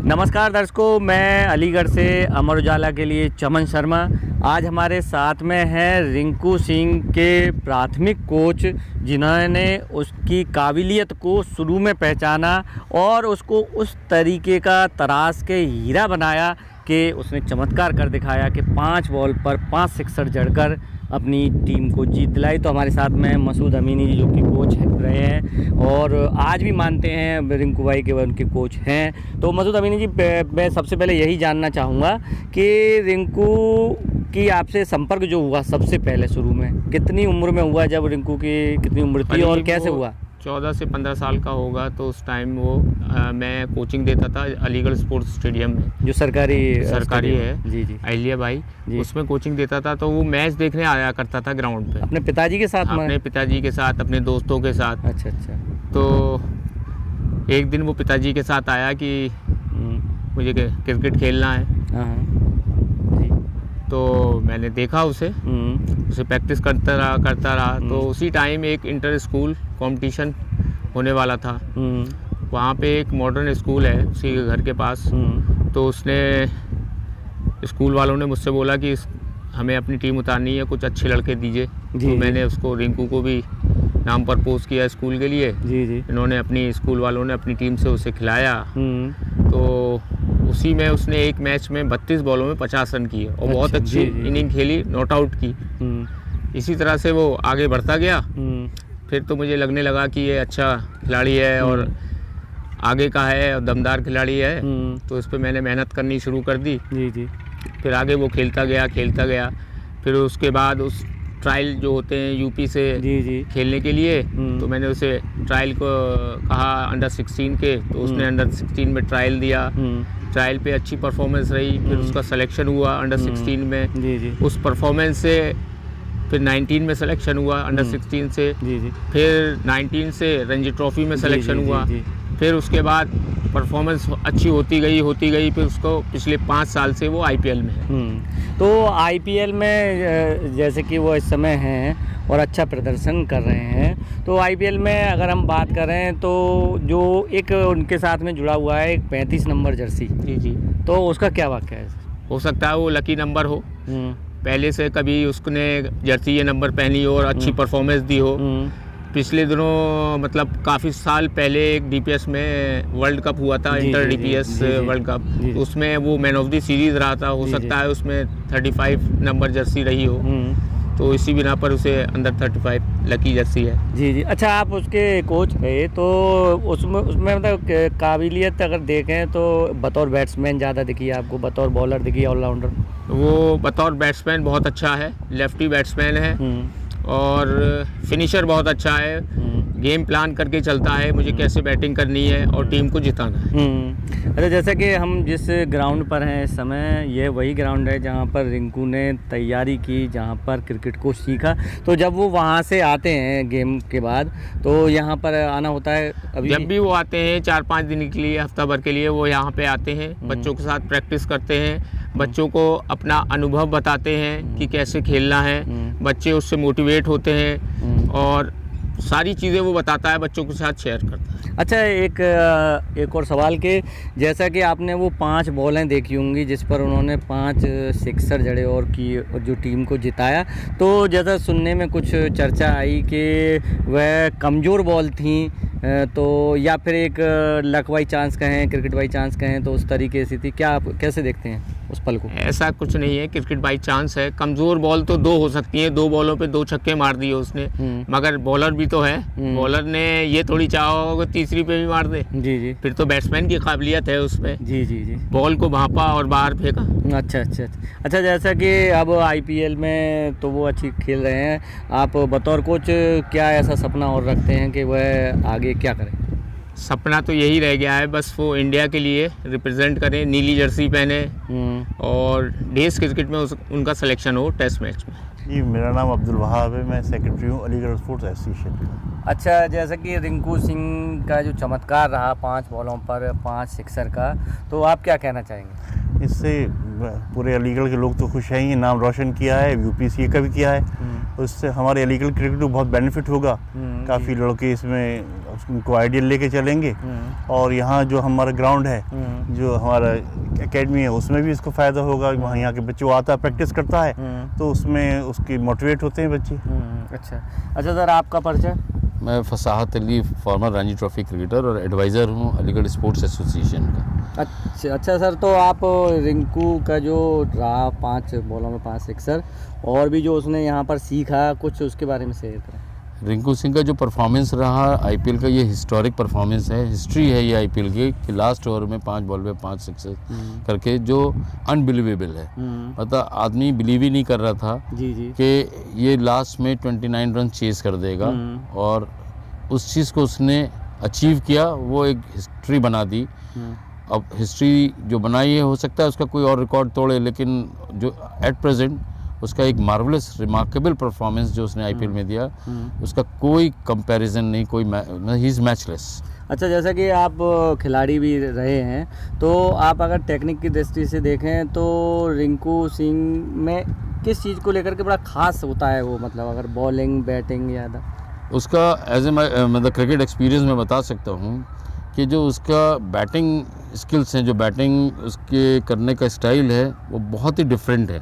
नमस्कार दर्शकों, मैं अलीगढ़ से अमर उजाला के लिए चमन शर्मा। आज हमारे साथ में हैं रिंकू सिंह के प्राथमिक कोच, जिन्होंने उसकी काबिलियत को शुरू में पहचाना और उसको उस तरीके का तराश के हीरा बनाया कि उसने चमत्कार कर दिखाया कि 5 बॉल पर 5 सिक्सर जड़कर अपनी टीम को जीत दिलाई। तो हमारे साथ में मसूद अमीनी जी, जो कि कोच रहे हैं और आज भी मानते हैं रिंकू भाई के उनके कोच हैं। तो मसूद अमीनी जी, मैं सबसे पहले यही जानना चाहूँगा कि रिंकू की आपसे संपर्क जो हुआ सबसे पहले शुरू में कितनी उम्र में हुआ, जब रिंकू की कितनी उम्र थी और कैसे हुआ? 14 से 15 साल का होगा। तो उस टाइम वो मैं कोचिंग देता था अलीगढ़ स्पोर्ट्स स्टेडियम में, जो सरकारी है। जी जी, अहिल्या भाई, उसमें कोचिंग देता था। तो वो मैच देखने आया करता था ग्राउंड पे अपने पिताजी के साथ? अपने पिताजी के साथ, अपने दोस्तों के साथ। अच्छा। तो एक दिन वो पिताजी के साथ आया कि मुझे क्रिकेट खेलना है। तो मैंने देखा उसे प्रैक्टिस करता रहा। तो उसी टाइम एक इंटर स्कूल कंपटीशन होने वाला था। वहाँ पे एक मॉडर्न स्कूल है उसी के घर के पास। तो उसने स्कूल वालों ने मुझसे बोला कि हमें अपनी टीम उतारनी है, कुछ अच्छे लड़के दीजिए। तो मैंने उसको, रिंकू को भी नाम प्रपोज किया स्कूल के लिए। इन्होंने अपनी स्कूल वालों ने अपनी टीम से उसे खिलाया। तो उसी में उसने एक मैच में 32 बॉलों में 50 रन किए और बहुत अच्छी इनिंग खेली, नॉट आउट की। इसी तरह से वो आगे बढ़ता गया। फिर तो मुझे लगने लगा कि ये अच्छा खिलाड़ी है और आगे का है और दमदार खिलाड़ी है। तो इस पर मैंने मेहनत करनी शुरू कर दी। फिर आगे वो खेलता गया। फिर उसके बाद उस ट्रायल जो होते हैं यूपी से खेलने के लिए, तो मैंने उसे ट्रायल को कहा अंडर 16 के। तो उसने अंडर 16 में ट्रायल दिया। ट्रायल पे अच्छी परफॉर्मेंस रही। फिर उसका सिलेक्शन हुआ अंडर 16 में। उस परफॉर्मेंस से फिर 19 में सिलेक्शन हुआ अंडर 16 से। फिर 19 से रणजी ट्रॉफी में सिलेक्शन हुआ। फिर उसके बाद परफॉर्मेंस अच्छी होती गई। फिर उसको पिछले 5 साल से वो आईपीएल में है। तो आईपीएल में जैसे कि वो इस समय हैं और अच्छा प्रदर्शन कर रहे हैं, तो आईपीएल में अगर हम बात करें तो जो एक उनके साथ में जुड़ा हुआ है एक 35 नंबर जर्सी, जी, तो उसका क्या वाक़या है? हो सकता है वो लकी नंबर हो, पहले से कभी उसने जर्सी ये नंबर पहनी हो और अच्छी परफॉर्मेंस दी हो। पिछले दिनों मतलब काफ़ी साल पहले एक डीपीएस में वर्ल्ड कप हुआ था, इंटर डीपीएस वर्ल्ड कप, उसमें वो मैन ऑफ द सीरीज़ रहा था। हो सकता है उसमें 35 नंबर जर्सी रही हो। तो इसी बिना पर उसे अंडर 35 लकी जर्सी है। जी। अच्छा, आप उसके कोच है तो उसमें मतलब काबिलियत अगर देखें तो बतौर बैट्समैन ज़्यादा दिखी आपको, बतौर बॉलर दिखी, ऑलराउंडर? वो बतौर बैट्समैन बहुत अच्छा है, लेफ्टी बैट्समैन है और फिनिशर बहुत अच्छा है। गेम प्लान करके चलता है, मुझे कैसे बैटिंग करनी है और टीम को जिताना है। अच्छा, जैसा कि हम जिस ग्राउंड पर हैं इस समय, ये वही ग्राउंड है जहाँ पर रिंकू ने तैयारी की, जहाँ पर क्रिकेट को सीखा। तो जब वो वहाँ से आते हैं गेम के बाद, तो यहाँ पर आना होता है? जब भी वो आते हैं 4-5 दिन के लिए, हफ्ता भर के लिए, वो यहाँ पे आते हैं, बच्चों के साथ प्रैक्टिस करते हैं, बच्चों को अपना अनुभव बताते हैं कि कैसे खेलना है। बच्चे उससे मोटिवेट होते हैं और सारी चीज़ें वो बताता है, बच्चों के साथ शेयर करता है। अच्छा, एक और सवाल के, जैसा कि आपने वो 5 बॉलें देखी होंगी जिस पर उन्होंने 5 सिक्सर जड़े और जो टीम को जिताया, तो जैसा सुनने में कुछ चर्चा आई कि वह कमज़ोर बॉल थी, तो या फिर एक लक बाई चांस कहें, क्रिकेट बाई चांस कहें, तो उस तरीके से थी। क्या आप कैसे देखते हैं उस पल को? ऐसा कुछ नहीं है, क्रिकेट बाई चांस है। कमज़ोर बॉल तो 2 हो सकती हैं, 2 बॉलों पे 2 छक्के मार दिए उसने, मगर बॉलर भी तो है। बॉलर ने ये थोड़ी चाहा होगा तीसरी पे भी मार दे। जी। फिर तो बैट्समैन की काबिलियत है उसमें। जी। बॉल को भांपा और बाहर फेंका। अच्छा, जैसा कि अब आईपीएल में तो वो अच्छी खेल रहे हैं, आप बतौर कोच क्या ऐसा सपना और रखते हैं कि वह आगे क्या करें? सपना तो यही रह गया है, बस वो इंडिया के लिए रिप्रेजेंट करें, नीली जर्सी पहने और डेज क्रिकेट में उनका सिलेक्शन हो टेस्ट मैच में। जी, मेरा नाम अब्दुल वहाब है, मैं सेक्रेटरी हूँ अलीगढ़ स्पोर्ट्स एसोसिएशन का। अच्छा, जैसा कि रिंकू सिंह का जो चमत्कार रहा 5 बॉलों पर 5 सिक्सर का, तो आप क्या कहना चाहेंगे? इससे पूरे अलीगढ़ के लोग तो खुश हैं ही, नाम रोशन किया है, यूपीसीए का भी किया है। उससे हमारे अलीगढ़ क्रिकेट को बहुत बेनिफिट होगा। काफ़ी लड़के इसमें उनको आइडियल लेके चलेंगे। और यहाँ जो हमारा ग्राउंड है, जो हमारा एकेडमी है, उसमें भी इसको फ़ायदा होगा। वहाँ यहाँ के बच्चे आता है, प्रैक्टिस करता है, तो उसमें उसकी मोटिवेट होते हैं बच्चे। अच्छा सर, आपका परिचय? मैं Fasahat Ali, former Ranji trophy cricketer और एडवाइज़र हूँ अलीगढ़ स्पोर्ट्स एसोसिएशन का। अच्छा सर, तो आप रिंकू का जो रहा 5 बॉलों में 5 सिक्सर, और भी जो उसने यहाँ पर सीखा, कुछ उसके बारे में शेयर करें। रिंकू सिंह का जो परफॉर्मेंस रहा आईपीएल का, ये हिस्टोरिक परफॉर्मेंस है, हिस्ट्री है ये आईपीएल की, कि लास्ट ओवर में 5 बॉल पे 5 सिक्सर करके, जो अनबिलीवेबल है। मतलब आदमी बिलीव ही नहीं कर रहा था कि ये लास्ट में 29 रन चेस कर देगा, और उस चीज़ को उसने अचीव किया, वो एक हिस्ट्री बना दी। अब हिस्ट्री जो बनाई है, हो सकता है उसका कोई और रिकॉर्ड तोड़े, लेकिन जो एट प्रेजेंट उसका एक मार्वलस रिमार्केबल परफॉर्मेंस जो उसने आईपीएल में दिया, उसका कोई कंपैरिजन नहीं, कोई ही इज़ मैचलेस। अच्छा, जैसा कि आप खिलाड़ी भी रहे हैं, तो आप अगर टेक्निक की दृष्टि से देखें तो रिंकू सिंह में किस चीज़ को लेकर के बड़ा खास होता है वो, मतलब अगर बॉलिंग, बैटिंग या उसका एज ए मतलब क्रिकेट एक्सपीरियंस में बता सकता हूँ कि जो उसका बैटिंग स्किल्स हैं, जो बैटिंग उसके करने का स्टाइल है, वो बहुत ही डिफरेंट है।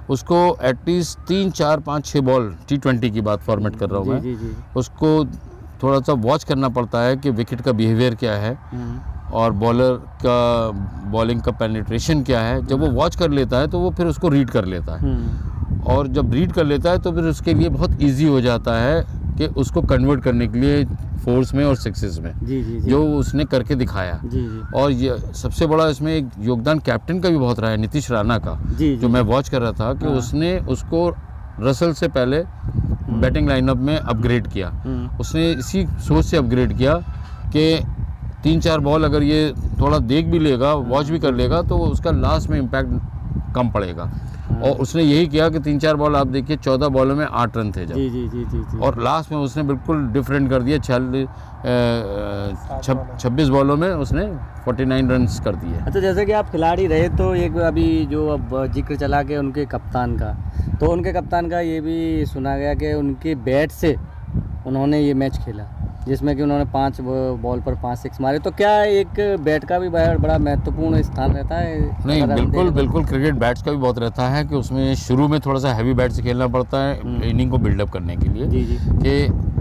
उसको एटलीस्ट 3, 4, 5, 6 बॉल, T20 की बात फॉर्मेट कर रहा हूँ मैं, उसको थोड़ा सा वॉच करना पड़ता है कि विकेट का बिहेवियर क्या है और बॉलर का बॉलिंग का पेनिट्रेशन क्या है। जब वो वॉच कर लेता है तो वो फिर उसको रीड कर लेता है, और जब रीड कर लेता है तो फिर उसके लिए बहुत ईजी हो जाता है कि उसको कन्वर्ट करने के लिए फोर्स में और सिक्सेस में, जो उसने करके दिखाया। और ये सबसे बड़ा इसमें एक योगदान कैप्टन का भी बहुत रहा है, नीतीश राणा का, जो मैं वॉच कर रहा था कि उसने उसको रसल से पहले बैटिंग लाइनअप में अपग्रेड किया। उसने इसी सोच से अपग्रेड किया कि 3-4 बॉल अगर ये थोड़ा देख भी लेगा, वॉच भी कर लेगा, तो उसका लास्ट में इम्पैक्ट कम पड़ेगा। और उसने यही किया कि 3-4 बॉल आप देखिए, 14 बॉलों में 8 रन थे जब, और लास्ट में उसने बिल्कुल डिफरेंट कर दिया। 26 बॉलों में उसने 49 रन कर दिए। अच्छा, जैसे कि आप खिलाड़ी रहे, तो एक अभी जो अब जिक्र चला के उनके कप्तान का, तो उनके कप्तान का ये भी सुना गया कि उनके बैट से उन्होंने ये मैच खेला, जिसमें कि उन्होंने 5 बॉल पर 5 सिक्स मारे। तो क्या एक बैट का भी बड़ा महत्वपूर्ण स्थान रहता है? नहीं, बिल्कुल क्रिकेट बैट्स का भी बहुत रहता है कि उसमें शुरू में थोड़ा सा हैवी बैट से खेलना पड़ता है इनिंग को बिल्डअप करने के लिए, कि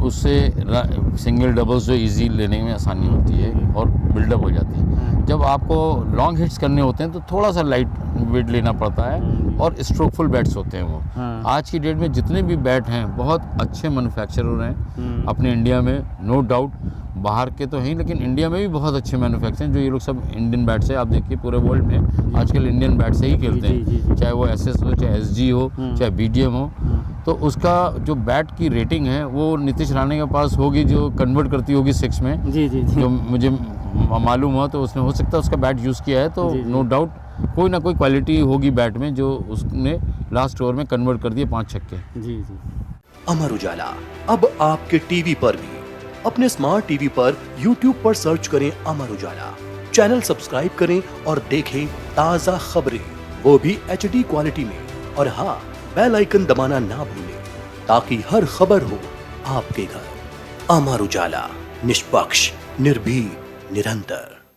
उससे सिंगल डबल्स जो इजी लेने में आसानी होती है और बिल्डअप हो जाती है। जब आपको लॉन्ग हिट्स करने होते हैं तो थोड़ा सा लाइट वेट लेना पड़ता है, और स्ट्रोकफुल बैट्स होते हैं वो। आज की डेट में जितने भी बैट हैं, बहुत अच्छे मैन्युफैक्चरर हैं अपने इंडिया में, नो डाउट। बाहर के तो हैं, लेकिन इंडिया में भी बहुत अच्छे मैन्युफैक्चर हैं। जो ये लोग सब इंडियन बैट से, आप देखिए पूरे वर्ल्ड में आजकल इंडियन बैट से ही खेलते हैं, चाहे वो SS हो, चाहे SG हो, चाहे BDM हो। तो उसका जो बैट की रेटिंग है वो नीतीश राणे के पास होगी, जो कन्वर्ट करती होगी 6 में, जो मुझे मालूम हुआ। तो उसने हो सकता है उसका बैट यूज़ किया है, तो नो डाउट कोई ना कोई क्वालिटी होगी बैट में, जो उसने लास्ट ओवर में कन्वर्ट कर दिए 5 छक्के। अमर उजाला अब आपके टीवी पर भी। अपने स्मार्ट टीवी पर YouTube पर सर्च करें अमर उजाला, चैनल सब्सक्राइब करें और देखें ताज़ा खबरें, वो भी HD क्वालिटी में। और हाँ, बेल आइकन दबाना ना भूलें, ताकि हर खबर हो आपके घर। अमर उजाला, निष्पक्ष, निर्भीक, निरंतर।